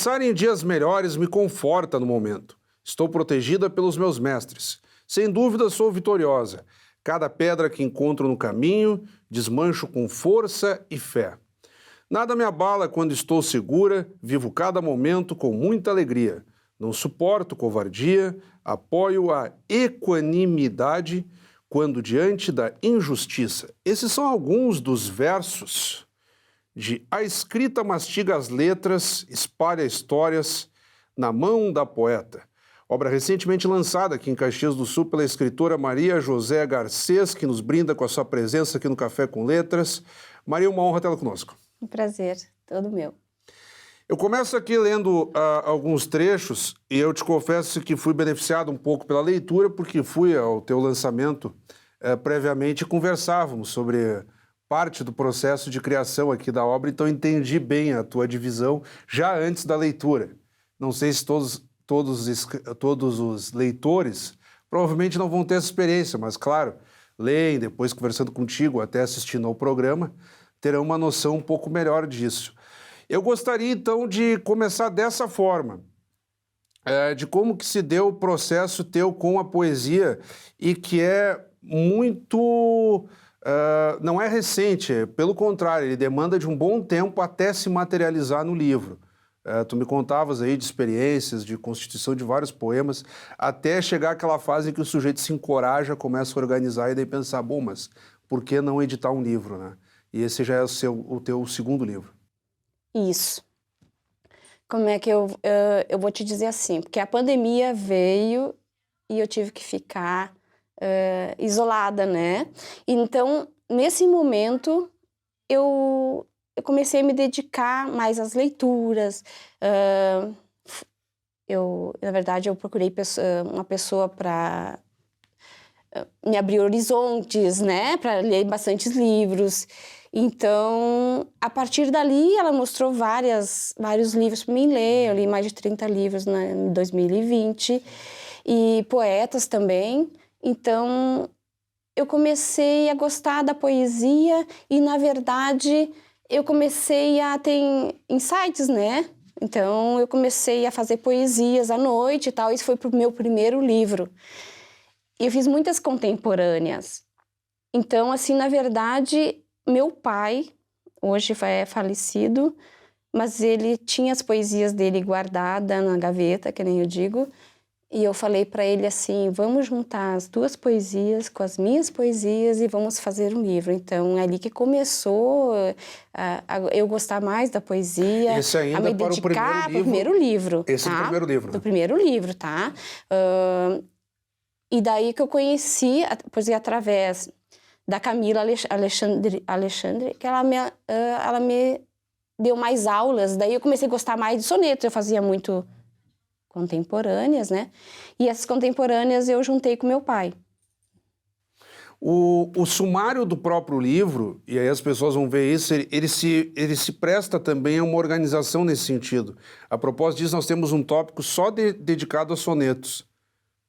Pensar em dias melhores me conforta no momento. Estou protegida pelos meus mestres. Sem dúvida sou vitoriosa. Cada pedra que encontro no caminho, desmancho com força e fé. Nada me abala quando estou segura, vivo cada momento com muita alegria. Não suporto covardia, apoio a equanimidade quando diante da injustiça. Esses são alguns dos versos de A Escrita Mastiga as Letras, Espalha Histórias, na mão da poeta. Obra recentemente lançada aqui em Caxias do Sul pela escritora Maria José Garcês, que nos brinda com a sua presença aqui no Café com Letras. Maria, uma honra tê-la conosco. Um prazer, todo meu. Eu começo aqui lendo alguns trechos e eu te confesso que fui beneficiado um pouco pela leitura, porque fui ao teu lançamento previamente e conversávamos sobre parte do processo de criação aqui da obra, então entendi bem a tua divisão já antes da leitura. Não sei se todos os leitores provavelmente não vão ter essa experiência, mas claro, leem, depois conversando contigo, até assistindo ao programa, terão uma noção um pouco melhor disso. Eu gostaria então de começar dessa forma, de como que se deu o processo teu com a poesia e que é muito... não é recente, pelo contrário, ele demanda de um bom tempo até se materializar no livro. Tu me contavas aí de experiências, de constituição de vários poemas, até chegar àquela fase em que o sujeito se encoraja, começa a organizar e daí pensar, bom, mas por que não editar um livro, né? E esse já é o teu segundo livro. Isso. Como é que eu vou te dizer assim, porque a pandemia veio e eu tive que ficar isolada, né? Então, nesse momento, eu comecei a me dedicar mais às leituras. Na verdade, eu procurei uma pessoa para me abrir horizontes, né? Para ler bastantes livros. Então, a partir dali, ela mostrou vários livros para mim ler. Eu li mais de 30 livros em 2020. E poetas também. Então, eu comecei a gostar da poesia e, na verdade, eu comecei a ter insights, né? Então, eu comecei a fazer poesias à noite e tal. Isso foi pro meu primeiro livro. Eu fiz muitas contemporâneas. Então, assim, na verdade, meu pai, hoje é falecido, mas ele tinha as poesias dele guardadas na gaveta, que nem eu digo. E eu falei para ele assim, vamos juntar as tuas poesias com as minhas poesias e vamos fazer um livro. Então, é ali que começou eu gostar mais da poesia, esse ainda a me para dedicar o para o primeiro livro. Esse tá? é o primeiro livro. Do primeiro livro, tá? E daí que eu conheci a poesia através da Camila Alexandre, que ela me deu mais aulas. Daí eu comecei a gostar mais de sonetos. Eu fazia muito contemporâneas, né? E essas contemporâneas eu juntei com meu pai. O sumário do próprio livro, e aí as pessoas vão ver isso, ele se presta também a uma organização nesse sentido. A propósito disso, nós temos um tópico só dedicado a sonetos.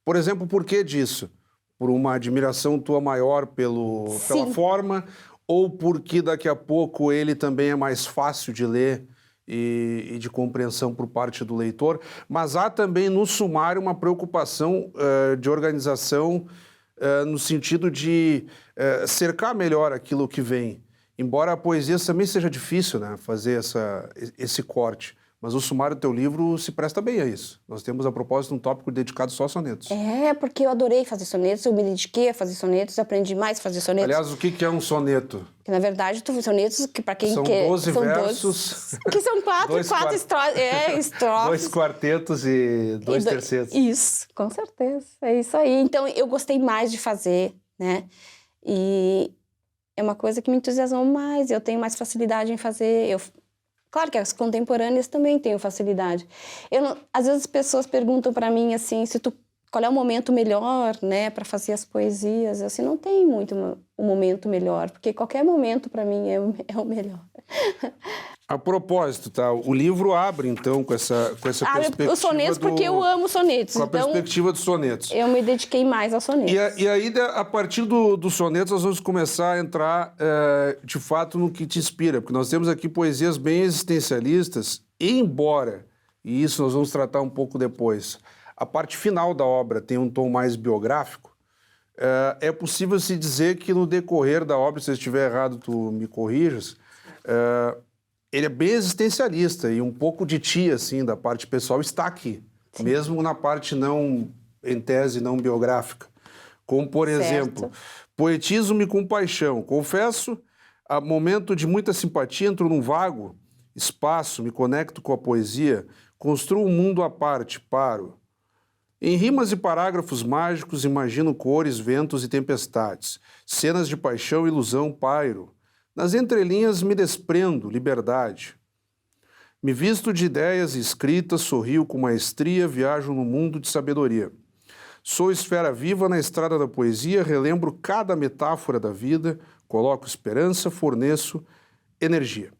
Por exemplo, por que disso? Por uma admiração tua maior pela forma, ou porque daqui a pouco ele também é mais fácil de ler e de compreensão por parte do leitor, mas há também no sumário uma preocupação de organização no sentido de cercar melhor aquilo que vem. Embora a poesia também seja difícil, né, fazer esse corte, mas o sumário do teu livro se presta bem a isso. Nós temos, a propósito, um tópico dedicado só a sonetos. Porque eu adorei fazer sonetos, eu me dediquei a fazer sonetos, aprendi mais a fazer sonetos. Aliás, o que é um soneto? Que, na verdade, sonetos, que para quem são quer... 12 versos... que são quatro estrofes. Dois quartetos e dois tercetos. Isso, com certeza. É isso aí. Então, eu gostei mais de fazer, né? E é uma coisa que me entusiasmou mais. Eu tenho mais facilidade em fazer... Claro que as contemporâneas também tenho facilidade. Às vezes as pessoas perguntam para mim assim, qual é o momento melhor, né, para fazer as poesias. Eu assim, não tem muito um momento melhor, porque qualquer momento para mim é o melhor. A propósito, tá? O livro abre, então, com essa perspectiva os sonetos, porque eu amo sonetos. Com a perspectiva dos sonetos. Eu me dediquei mais aos sonetos. E aí, a partir dos sonetos, nós vamos começar a entrar, de fato, no que te inspira. Porque nós temos aqui poesias bem existencialistas, embora e isso nós vamos tratar um pouco depois, a parte final da obra tem um tom mais biográfico, é possível se dizer que no decorrer da obra, se eu estiver errado, tu me corrijas, ele é bem existencialista e um pouco de ti, assim, da parte pessoal, está aqui, Sim. mesmo na parte não, em tese, não biográfica. Como, por exemplo, poetizo-me com paixão, confesso, a momento de muita simpatia, entro num vago espaço, me conecto com a poesia, construo um mundo à parte, paro. Em rimas e parágrafos mágicos, imagino cores, ventos e tempestades, cenas de paixão e ilusão pairo. Nas entrelinhas me desprendo, liberdade. Me visto de ideias e escritas, sorrio com maestria, viajo no mundo de sabedoria. Sou esfera viva na estrada da poesia, relembro cada metáfora da vida, coloco esperança, forneço energia.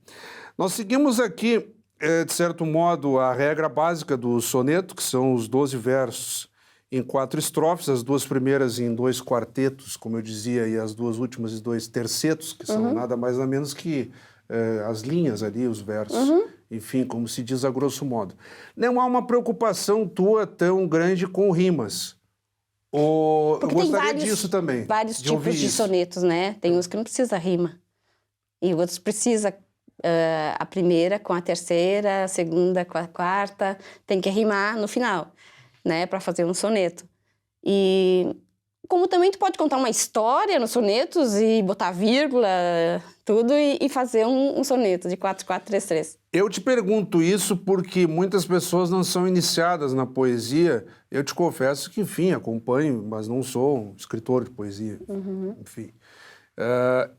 Nós seguimos aqui, de certo modo, a regra básica do soneto, que são os 12 versos em 4 estrofes, as 2 primeiras em 2 quartetos, como eu dizia, e as 2 últimas em 2 tercetos, que são nada mais nada menos que as linhas ali, os versos. Enfim, como se diz a grosso modo. Não há uma preocupação tua tão grande com rimas. Eu gostaria disso também. Vários tipos de sonetos, né? Tem uns que não precisa rima. E outros precisa a primeira com a terceira, a segunda com a quarta. Tem que rimar no final, né? Para fazer um soneto. E como também tu pode contar uma história nos sonetos e botar vírgula, tudo, e fazer um soneto de 4, 4, 3, 3. Eu te pergunto isso porque muitas pessoas não são iniciadas na poesia. Eu te confesso que, enfim, acompanho, mas não sou um escritor de poesia. Enfim.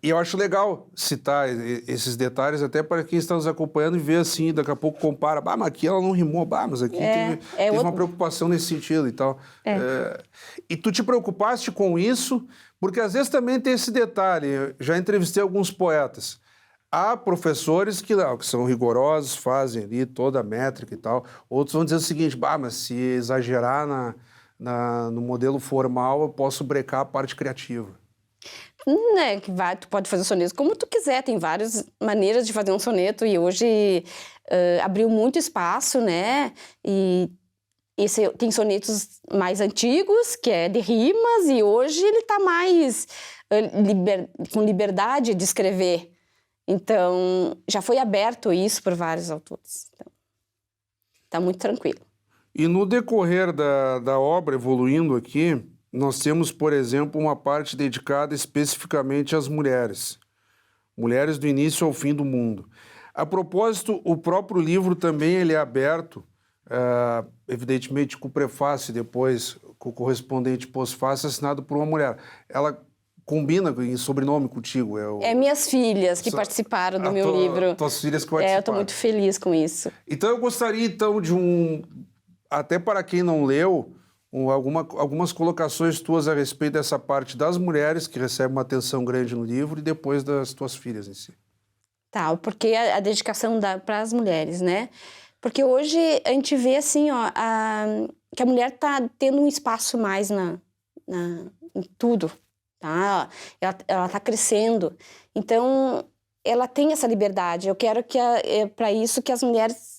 E eu acho legal citar esses detalhes até para quem está nos acompanhando e ver assim, daqui a pouco compara, mas aqui ela não rimou, mas aqui teve uma preocupação nesse sentido e tal. E tu te preocupaste com isso, porque às vezes também tem esse detalhe, eu já entrevistei alguns poetas, há professores que são rigorosos, fazem ali toda a métrica e tal, outros vão dizer o seguinte, mas se exagerar no modelo formal, eu posso brecar a parte criativa. Né, tu pode fazer sonetos como tu quiser, tem várias maneiras de fazer um soneto e hoje abriu muito espaço, né, e tem sonetos mais antigos, que é de rimas, e hoje ele está mais com liberdade de escrever, então já foi aberto isso por vários autores, então está muito tranquilo. E no decorrer da obra, evoluindo aqui, nós temos, por exemplo, uma parte dedicada especificamente às mulheres. Mulheres do início ao fim do mundo. A propósito, o próprio livro também ele é aberto, evidentemente com o prefácio e depois com o correspondente pós-fácio assinado por uma mulher. Ela combina em sobrenome contigo. Minhas filhas que participaram do meu livro. Tuas filhas que participaram. Eu estou muito feliz com isso. Então eu gostaria então de até para quem não leu, algumas colocações tuas a respeito dessa parte das mulheres, que recebe uma atenção grande no livro, e depois das tuas filhas em si. Tá, porque a dedicação para as mulheres, né? Porque hoje a gente vê assim, que a mulher está tendo um espaço mais em tudo, tá? Ela está crescendo. Então, ela tem essa liberdade. Eu quero para isso que as mulheres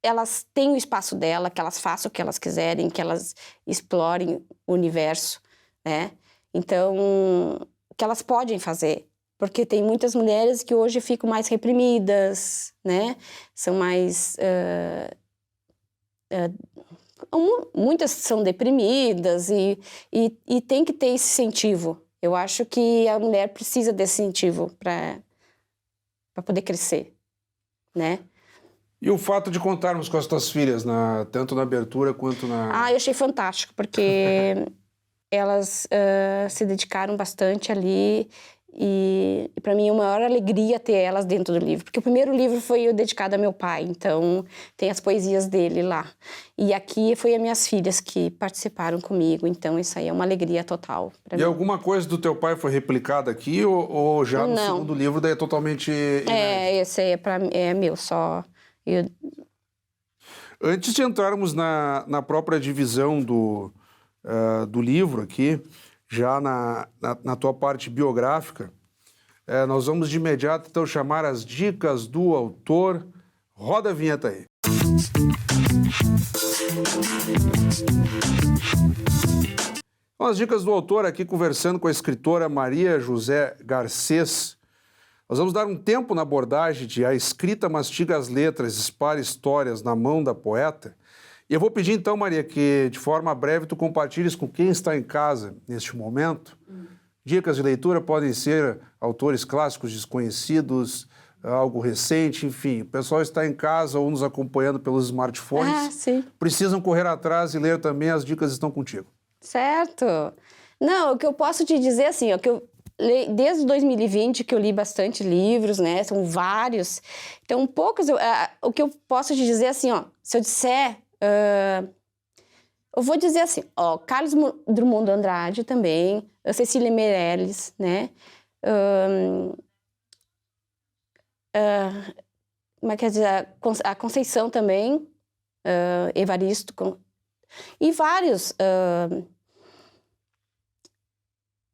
elas têm o espaço dela, que elas façam o que elas quiserem, que elas explorem o universo, né? Então, que elas podem fazer. Porque tem muitas mulheres que hoje ficam mais reprimidas, né? São mais... muitas são deprimidas e tem que ter esse incentivo. Eu acho que a mulher precisa desse incentivo para poder crescer, né? E o fato de contarmos com as tuas filhas, tanto na abertura quanto na... Eu achei fantástico, porque elas se dedicaram bastante ali e para mim é uma maior alegria ter elas dentro do livro. Porque o primeiro livro foi dedicado a meu pai, então tem as poesias dele lá. E aqui foi as minhas filhas que participaram comigo, então isso aí é uma alegria total para mim. E alguma coisa do teu pai foi replicada aqui ou já no segundo livro daí é totalmente inédito? Esse aí é meu só... Antes de entrarmos na própria divisão do livro aqui, já na tua parte biográfica, nós vamos de imediato então chamar as dicas do autor. Roda a vinheta aí. Bom, as dicas do autor aqui, conversando com a escritora Maria José Garcês. Nós vamos dar um tempo na abordagem de A Escrita Mastiga as Letras, Espalha Histórias na Mão da Poeta. E eu vou pedir então, Maria, que de forma breve tu compartilhes com quem está em casa neste momento. Dicas de leitura podem ser autores clássicos desconhecidos, algo recente, enfim. O pessoal está em casa ou nos acompanhando pelos smartphones. Ah, sim. Precisam correr atrás e ler também, as dicas estão contigo. Certo. Não, o que eu posso te dizer assim, ó, que eu desde 2020 que eu li bastante livros, né? São vários. Então, poucos. O que eu posso te dizer assim, ó, se eu disser, eu vou dizer assim, ó, Carlos Drummond de Andrade também, Cecília Meirelles, né? Como é que é dizer? A Conceição também, Evaristo, e vários.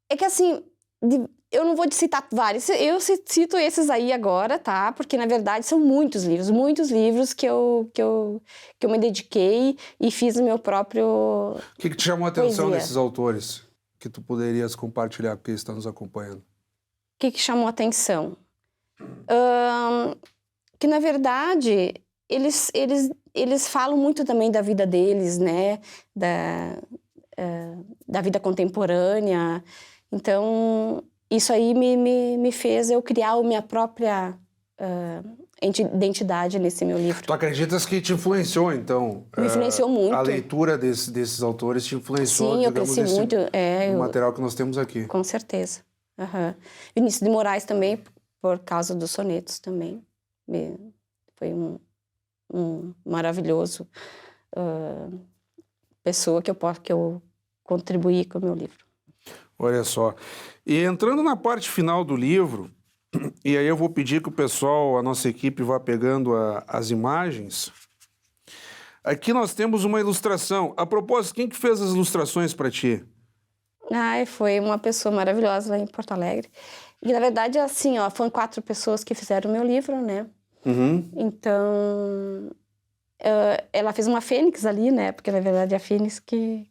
É que assim, eu não vou citar vários, eu cito esses aí agora, tá? Porque na verdade são muitos livros que eu me dediquei e fiz o meu próprio. O que te chamou a atenção poesia. nesses autores que tu poderias compartilhar com quem está nos acompanhando? O que chamou a atenção? Que na verdade eles falam muito também da vida deles, né? Da vida contemporânea. Então, isso aí me fez eu criar a minha própria identidade nesse meu livro. Tu acreditas que te influenciou, então? Me influenciou muito. A leitura desses autores te influenciou, Sim, eu digamos, cresci muito. no material que nós temos aqui. Com certeza. Vinícius de Moraes também, por causa dos sonetos também. Foi um maravilhoso pessoa que eu contribuí com o meu livro. Olha só. E entrando na parte final do livro, e aí eu vou pedir que o pessoal, a nossa equipe, vá pegando as imagens. Aqui nós temos uma ilustração. A propósito, quem que fez as ilustrações para ti? Foi uma pessoa maravilhosa lá em Porto Alegre. E, na verdade, assim, ó, foram 4 pessoas que fizeram o meu livro, né? Uhum. Então, ela fez uma fênix ali, né? Porque, na verdade, é a fênix que...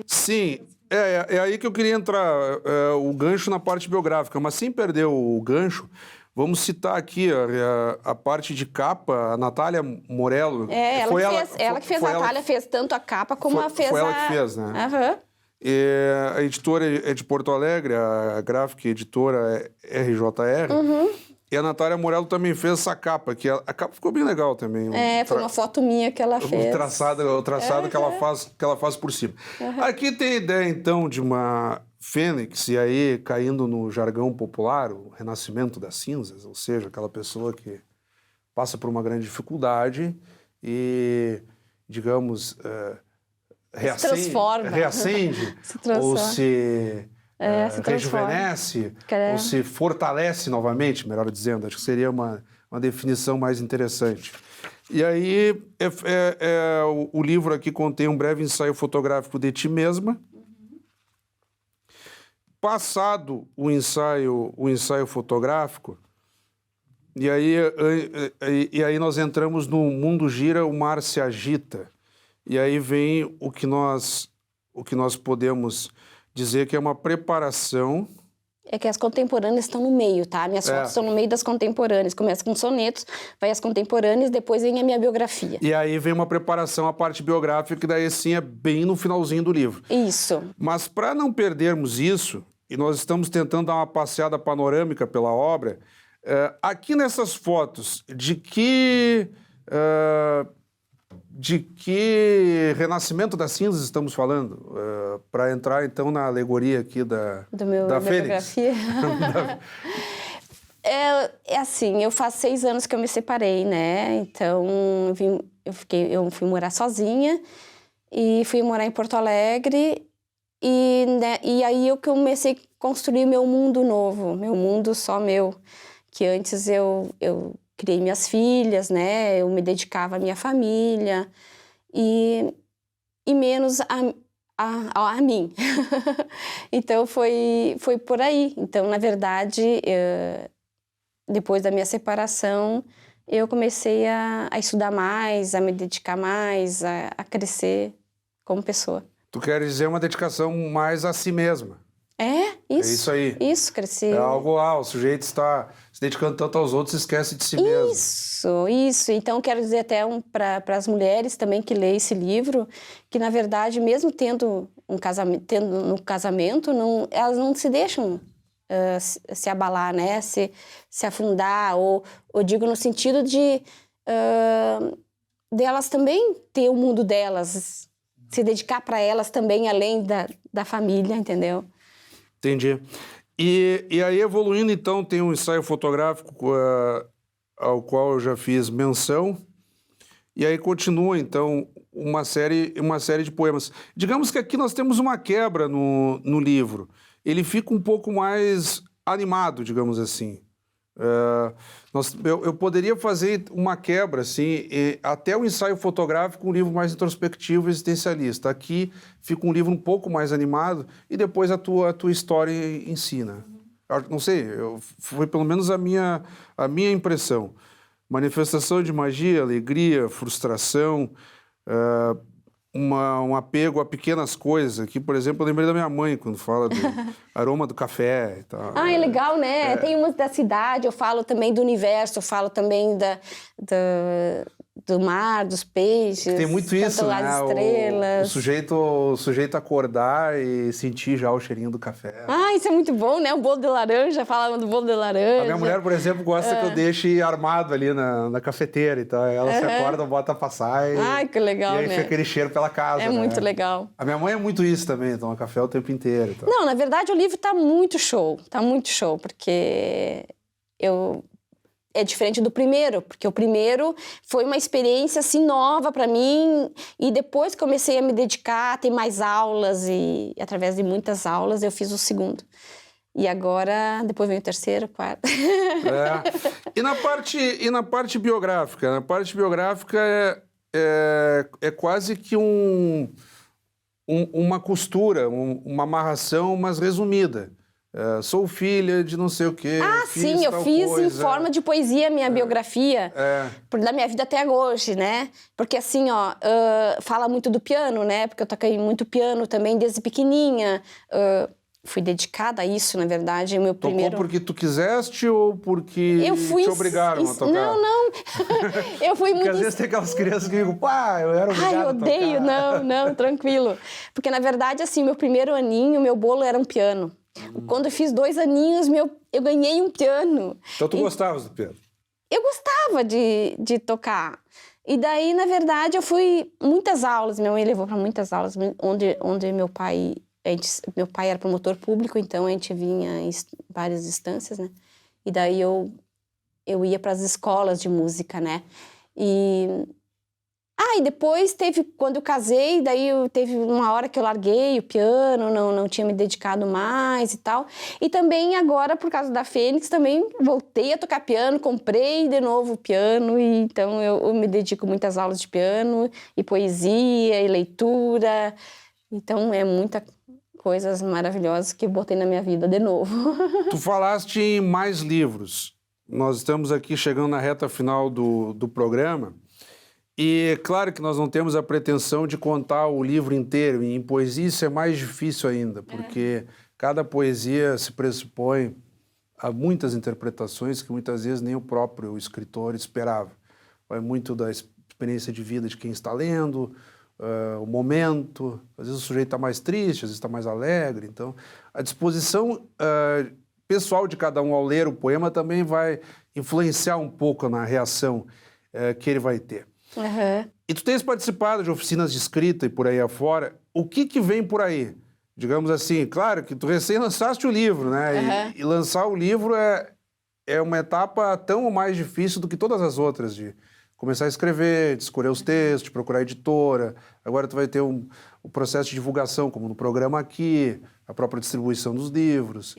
Sim, é aí que eu queria entrar, o gancho na parte biográfica, mas sem perder o gancho, vamos citar aqui a parte de capa, a Natália Morello. Ela que fez, a Natália fez tanto a capa como ela fez Foi ela que fez, né? Aham. A editora é de Porto Alegre, a gráfica editora é RJR. E a Natália Morello também fez essa capa, que a capa ficou bem legal também. Foi uma foto minha que ela fez. O traçado que ela faz por cima. Aqui tem a ideia, então, de uma fênix, e aí, caindo no jargão popular, o renascimento das cinzas, ou seja, aquela pessoa que passa por uma grande dificuldade e, digamos, reacende ou se rejuvenesce ou se fortalece novamente, melhor dizendo. Acho que seria uma definição mais interessante. E aí, o livro aqui contém um breve ensaio fotográfico de ti mesma. Passado o ensaio fotográfico, e aí nós entramos no Mundo Gira, o Mar se Agita. E aí vem o que nós podemos dizer que é uma preparação. É que as contemporâneas estão no meio, tá? Minhas fotos estão no meio das contemporâneas. Começa com sonetos, vai as contemporâneas, depois vem a minha biografia. E aí vem uma preparação, a parte biográfica, que daí sim é bem no finalzinho do livro. Isso. Mas para não perdermos isso, e nós estamos tentando dar uma passeada panorâmica pela obra, aqui nessas fotos, de que renascimento das cinzas estamos falando? Para entrar, então, na alegoria aqui da Fênix. Biografia. Assim, eu faço 6 anos que eu me separei, né? Então, eu fui morar sozinha e fui morar em Porto Alegre. E aí eu comecei a construir meu mundo novo, meu mundo só meu. Que antes eu criei minhas filhas, né? Eu me dedicava à minha família e menos a mim. Então, foi por aí. Então, na verdade, depois da minha separação, eu comecei a estudar mais, a me dedicar mais, a crescer como pessoa. Tu quer dizer uma dedicação mais a si mesma. Isso. É isso aí. Isso, crescer. É algo, o sujeito está se dedicando tanto aos outros e esquece de si mesmo. Isso. Então, quero dizer até para as mulheres também que leem esse livro, que, na verdade, mesmo tendo um casamento, elas não se deixam se abalar, né? Se afundar, ou digo no sentido de elas também ter o mundo delas, se dedicar para elas também, além da família, entendeu? Entendi. E aí, evoluindo, então, tem um ensaio fotográfico ao qual eu já fiz menção, e aí continua, então, uma série de poemas. Digamos que aqui nós temos uma quebra no livro. Ele fica um pouco mais animado, digamos assim. Eu poderia fazer uma quebra, assim, até o ensaio fotográfico, um livro mais introspectivo e existencialista. Aqui fica um livro um pouco mais animado e depois a tua história ensina. Não sei, foi pelo menos a minha impressão. Manifestação de magia, alegria, frustração, um apego a pequenas coisas. Aqui, por exemplo, eu lembrei da minha mãe quando fala do aroma do café e tal. É legal, né? Tem umas da cidade, eu falo também do universo, eu falo também do mar, dos peixes. Tem muito isso, né? As estrelas. O sujeito acordar e sentir já o cheirinho do café. Isso é muito bom, né? O bolo de laranja, falavam do bolo de laranja. A minha mulher, por exemplo, gosta que eu deixe armado ali na cafeteira. Então, ela se acorda, bota a passar que legal, e aí fica aquele cheiro pela casa. É muito legal. A minha mãe é muito isso também, toma café o tempo inteiro. Então. Não, na verdade, o livro tá muito show, porque é diferente do primeiro, porque o primeiro foi uma experiência assim nova para mim, e depois comecei a me dedicar, a ter mais aulas, e através de muitas aulas eu fiz o segundo. E agora, depois vem o terceiro, quarto. E na parte biográfica? Na parte biográfica é quase que uma costura, uma amarração, mas resumida. Sou filha de não sei o quê. Sim, eu fiz em forma de poesia a minha biografia, da minha vida até hoje, né? Porque assim, fala muito do piano, né? Porque eu toquei muito piano também desde pequenininha. Fui dedicada a isso, na verdade. Tocou porque tu quiseste ou porque te obrigaram a tocar? Não. Eu fui muito... Porque às vezes tem aquelas crianças que dizem, eu era obrigada eu odeio. a tocar. Não, tranquilo. Porque, na verdade, assim, meu primeiro aninho, meu bolo era um piano. Quando eu fiz 2 aninhos, eu ganhei um piano. Então tu gostavas do piano? Eu gostava de tocar. E daí, na verdade, eu fui muitas aulas. Minha mãe levou para muitas aulas, onde meu pai era promotor público, então a gente vinha em várias instâncias, né? E daí eu ia para as escolas de música, né? E depois quando eu casei, daí teve uma hora que eu larguei o piano, não tinha me dedicado mais e tal. E também agora, por causa da Fênix, também voltei a tocar piano, comprei de novo o piano, e então eu me dedico muitas aulas de piano, e poesia, e leitura. Então é muita coisas maravilhosas que eu botei na minha vida de novo. Tu falaste em mais livros. Nós estamos aqui chegando na reta final do programa. E claro que nós não temos a pretensão de contar o livro inteiro. E em poesia isso é mais difícil ainda, porque cada poesia se pressupõe a muitas interpretações que muitas vezes nem o próprio escritor esperava. Vai muito da experiência de vida de quem está lendo, o momento. Às vezes o sujeito está mais triste, às vezes está mais alegre. Então, a disposição pessoal de cada um ao ler o poema também vai influenciar um pouco na reação que ele vai ter. E tu tens participado de oficinas de escrita e por aí afora. O que vem por aí? Digamos assim, claro que tu recém lançaste o livro, né? E lançar o livro é uma etapa tão mais difícil do que todas as outras, de começar a escrever, de escolher os textos, de procurar editora. Agora tu vai ter o processo de divulgação, como no programa aqui, a própria distribuição dos livros.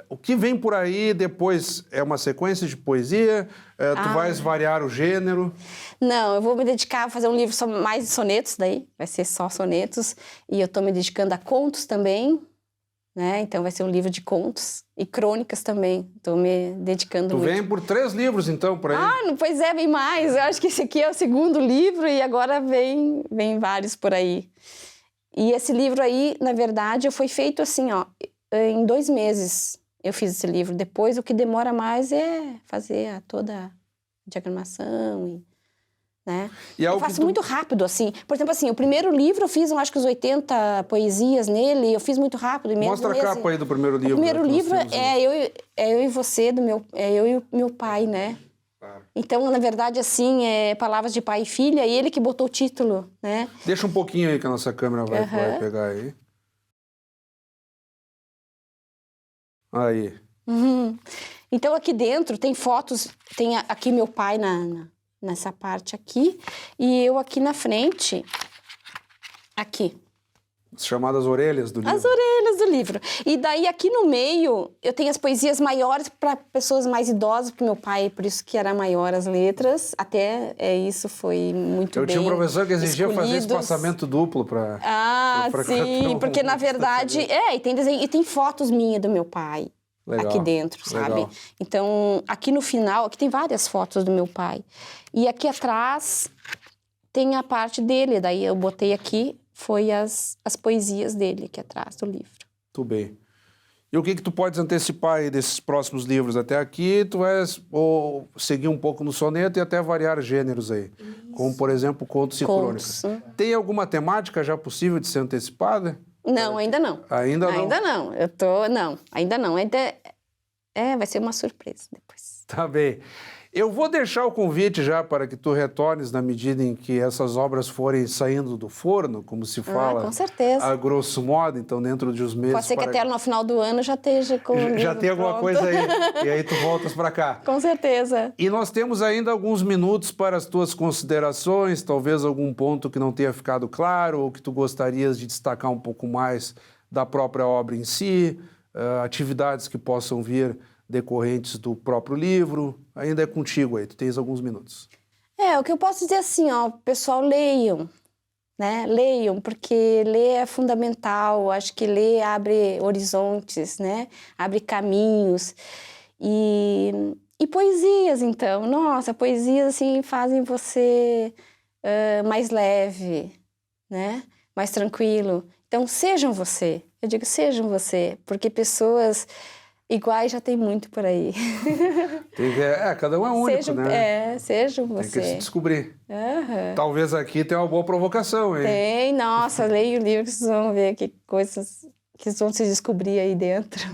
O que vem por aí depois é uma sequência de poesia? Tu vais variar o gênero? Não, eu vou me dedicar a fazer um livro mais de sonetos daí, vai ser só sonetos. E eu estou me dedicando a contos também. né? Então vai ser um livro de contos e crônicas também. Estou me dedicando muito. Tu vem por 3 livros, então, por aí? Pois é, vem mais. Eu acho que esse aqui é o 2º livro e agora vem vários por aí. E esse livro aí, na verdade, foi feito assim, ó, em 2 meses eu fiz esse livro. Depois, o que demora mais é fazer toda a diagramação né? Eu faço muito rápido, assim. Por exemplo, assim, o primeiro livro eu fiz, acho que os 80 poesias nele, eu fiz muito rápido. Mostra a capa aí do primeiro livro. O primeiro livro é eu e você, eu e o meu pai, né? Então, na verdade, assim, Palavras de Pai e Filha, e ele que botou o título, né? Deixa um pouquinho aí que a nossa câmera vai pegar aí. Aí. Então, aqui dentro tem fotos, tem aqui meu pai nessa parte aqui, e eu aqui na frente, aqui. As chamadas orelhas do livro. As orelhas do livro. E daí, aqui no meio, eu tenho as poesias maiores para pessoas mais idosas, porque meu pai, por isso que era maior as letras. Até isso foi muito bem. Eu tinha um professor que exigia fazer espaçamento duplo para... sim, porque na verdade... e tem desenho, e tem fotos minhas do meu pai. Legal, aqui dentro, sabe? Legal. Então, aqui no final, aqui tem várias fotos do meu pai. E aqui atrás tem a parte dele. Daí eu botei aqui, foi as poesias dele aqui atrás do livro. Muito bem. E o que tu podes antecipar aí desses próximos livros? Até aqui tu vais seguir um pouco no soneto e até variar gêneros aí. Isso. Como, por exemplo, contos e crônicas. Tem alguma temática já possível de ser antecipada? Não, ainda não. Ainda não? Ainda não. Ainda não. Vai ser uma surpresa depois. Tá bem. Eu vou deixar o convite já para que tu retornes na medida em que essas obras forem saindo do forno, como se fala. Com certeza. A grosso modo, então dentro de uns meses. Pode ser que até no final do ano já esteja com o livro já tem alguma pronto. coisa aí. E aí tu voltas para cá. Com certeza. E nós temos ainda alguns minutos para as tuas considerações, talvez algum ponto que não tenha ficado claro ou que tu gostarias de destacar um pouco mais da própria obra em si, atividades que possam vir decorrentes do próprio livro. Ainda é contigo aí, tu tens alguns minutos. O que eu posso dizer assim, pessoal, leiam, né? Leiam, porque ler é fundamental. Acho que ler abre horizontes, né? Abre caminhos. E poesias, então. Nossa, poesias, assim, fazem você mais leve, né? Mais tranquilo. Então, sejam você. Eu digo, sejam você, porque pessoas iguais já tem muito por aí. Cada um é único, né? Sejam você. Tem que se descobrir. Talvez aqui tenha uma boa provocação, hein? Tem, nossa, leia o livro que vocês vão ver que coisas que vocês vão se descobrir aí dentro.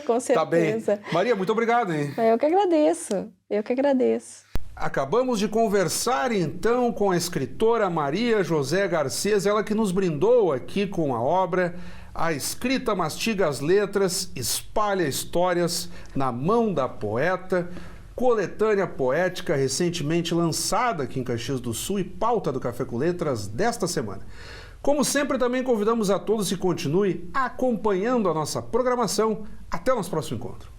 Com certeza. Tá bem. Maria, muito obrigado, hein? Eu que agradeço. Acabamos de conversar, então, com a escritora Maria José Garcês, ela que nos brindou aqui com a obra A Escrita Mastiga as Letras, Espalha Histórias na Mão da Poeta, coletânea poética recentemente lançada aqui em Caxias do Sul e pauta do Café com Letras desta semana. Como sempre, também convidamos a todos que continuem acompanhando a nossa programação. Até o nosso próximo encontro.